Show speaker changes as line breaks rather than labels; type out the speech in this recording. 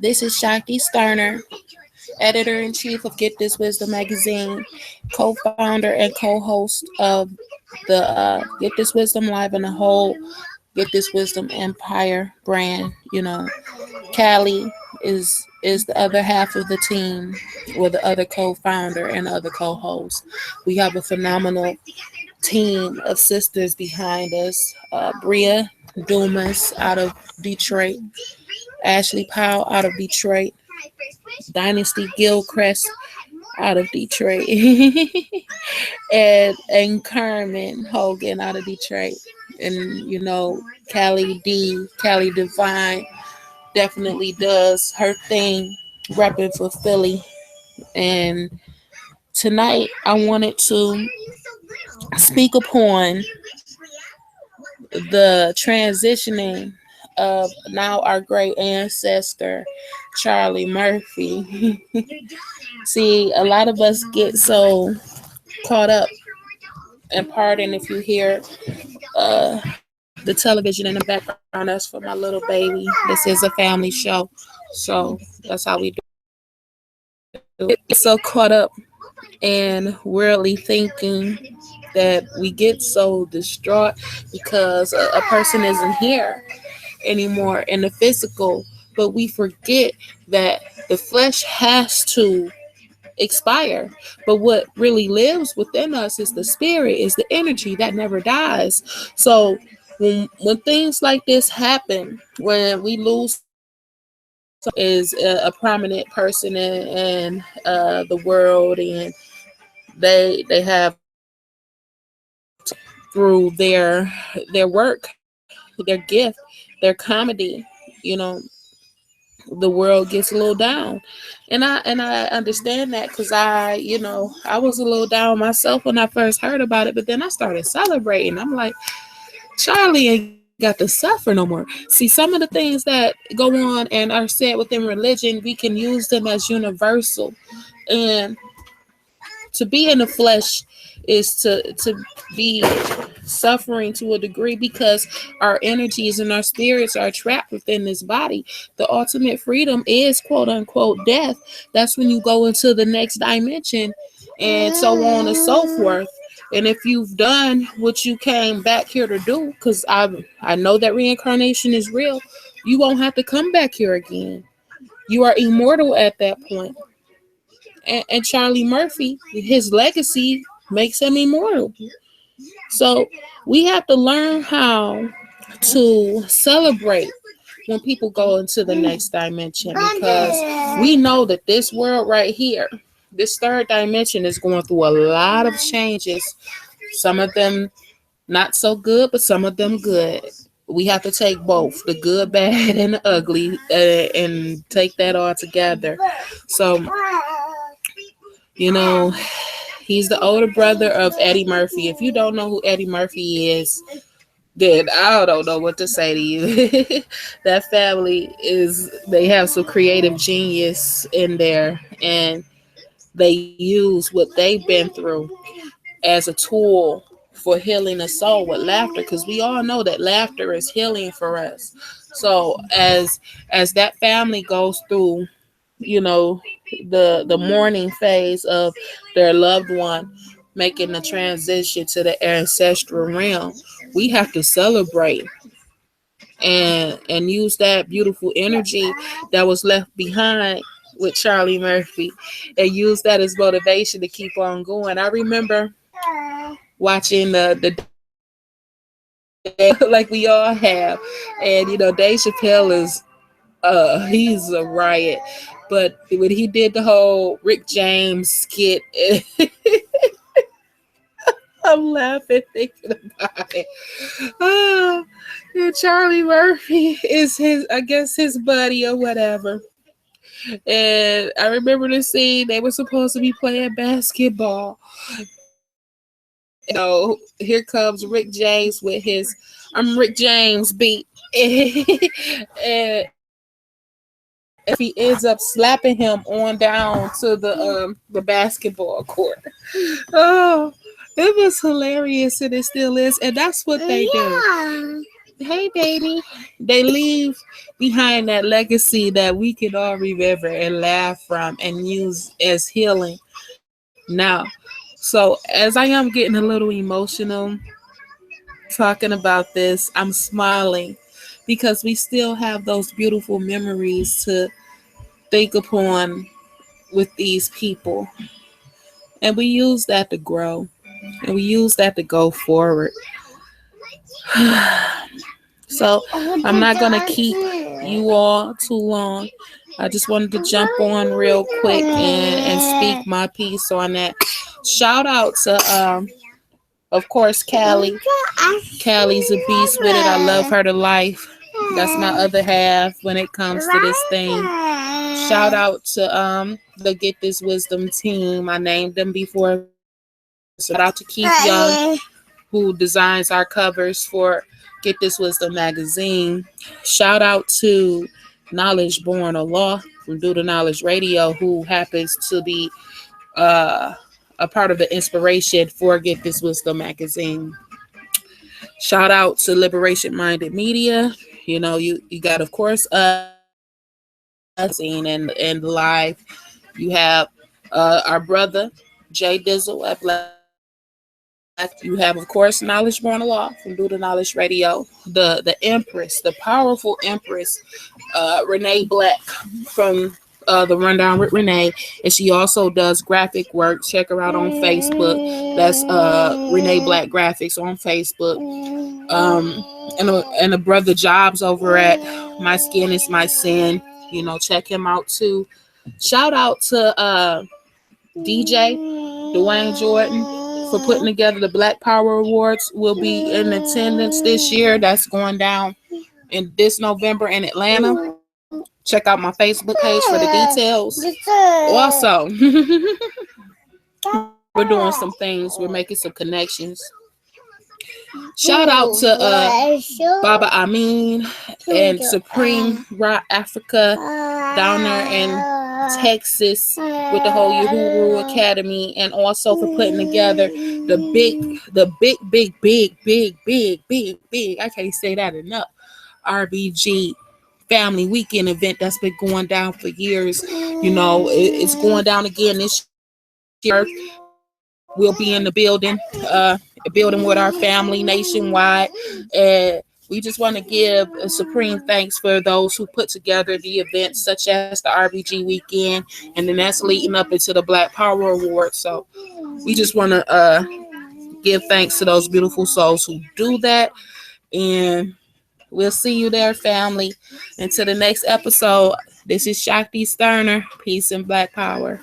This is Shakti Sterner, editor in chief of Get This Wisdom magazine, co founder and co host of the Get This Wisdom Live and the whole Get This Wisdom Empire brand. Callie is the other half of the team, with the other co-founder and other co-host. We have a phenomenal team of sisters behind us. Bria Dumas out of Detroit, Ashley Powell out of Detroit, Dynasty Gilchrist out of Detroit, and Carmen Hogan out of Detroit. And Callie Divine definitely does her thing, repping for Philly. And tonight I wanted to speak upon the transitioning of now our great ancestor, Charlie Murphy. See, a lot of us get so caught up, and pardon if you hear the television in the background. That's for my little baby. This is a family show, so that's how we do it. Get so caught up in worldly thinking that we get so distraught because a person isn't here anymore in the physical, but we forget that the flesh has to expire. But what really lives within us is the spirit, is the energy that never dies. So when things like this happen, when we lose is a prominent person in the world, and they have through their work, their gift, their comedy, you know, the world gets a little down. And I understand that, because I was a little down myself when I first heard about it, but then I started celebrating. I'm like, Charlie ain't got to suffer no more. See, some of the things that go on and are said within religion, we can use them as universal. And to be in the flesh is to be suffering to a degree, because our energies and our spirits are trapped within this body. The ultimate freedom is quote unquote death. That's when you go into the next dimension, and so on and so forth. And if you've done what you came back here to do, because I know that reincarnation is real, you won't have to come back here again. You are immortal at that point. And Charlie Murphy, his legacy makes him immortal. So we have to learn how to celebrate when people go into the next dimension, because we know that this world right here, this third dimension, is going through a lot of changes. Some of them not so good, but some of them good. We have to take both the good, bad, and the ugly, and take that all together. So, you know, he's the older brother of Eddie Murphy. If you don't know who Eddie Murphy is, then I don't know what to say to you. That family they have some creative genius in there, and they use what they've been through as a tool for healing the soul with laughter, because we all know that laughter is healing for us. So as that family goes through, you know, the mourning phase of their loved one making the transition to the ancestral realm, we have to celebrate and use that beautiful energy that was left behind with Charlie Murphy, and use that as motivation to keep on going. I remember watching the like we all have, and Dave Chappelle is he's a riot. But when he did the whole Rick James skit, I'm laughing thinking about it. Oh, and Charlie Murphy is I guess his buddy or whatever. And I remember the scene, they were supposed to be playing basketball. Here comes Rick James with his "I'm Rick James" beat. And if he ends up slapping him on down to the basketball court. Oh, it was hilarious, and it still is, and that's what they do. hey baby, they leave behind that legacy that we can all remember and laugh from and use as healing now. So as I am getting a little emotional talking about this, I'm smiling because we still have those beautiful memories to think upon with these people. And we use that to grow and we use that to go forward. So I'm not going to keep you all too long. I just wanted to jump on real quick and speak my piece on that. Shout out to, of course, Callie. Callie's a beast with it. I love her to life. That's my other half when it comes to this thing. Shout out to the Get This Wisdom team. I named them before. Shout out to Keith Young, who designs our covers for Get This Wisdom magazine. Shout out to Knowledge Born of Law from Do the Knowledge Radio, who happens to be uh, a part of the inspiration for Get This Wisdom magazine. Shout out to Liberation Minded Media. You know, you got of course and live. You have our brother Jay Dizzle at Black. You have, of course, Knowledge Born Law from Do the Knowledge Radio. The Empress, the powerful Empress, Renee Black from the Rundown with Renee, and she also does graphic work. Check her out on Facebook. That's Renee Black Graphics on Facebook. And a brother Jobs over at My Skin Is My Sin. You know, check him out too. Shout out to DJ Dwayne Jordan for putting together the Black Power Awards. Will be in attendance this year. That's going down in this November in Atlanta. Check out my Facebook page for the details. Also, we're doing some things. We're making some connections. Shout out to Baba Amin and Supreme Rock Africa down there in Texas with the whole Uhuru Academy, and also for putting together the big, I can't say that enough, RBG Family Weekend event that's been going down for years. You know, it's going down again this year. We'll be in the building with our family nationwide, and we just want to give a supreme thanks for those who put together the events such as the RBG weekend, and then that's leading up into the Black Power Award. So we just want to give thanks to those beautiful souls who do that, and we'll see you there, family. Until the next episode, this is Shakti Sterner. Peace and Black Power.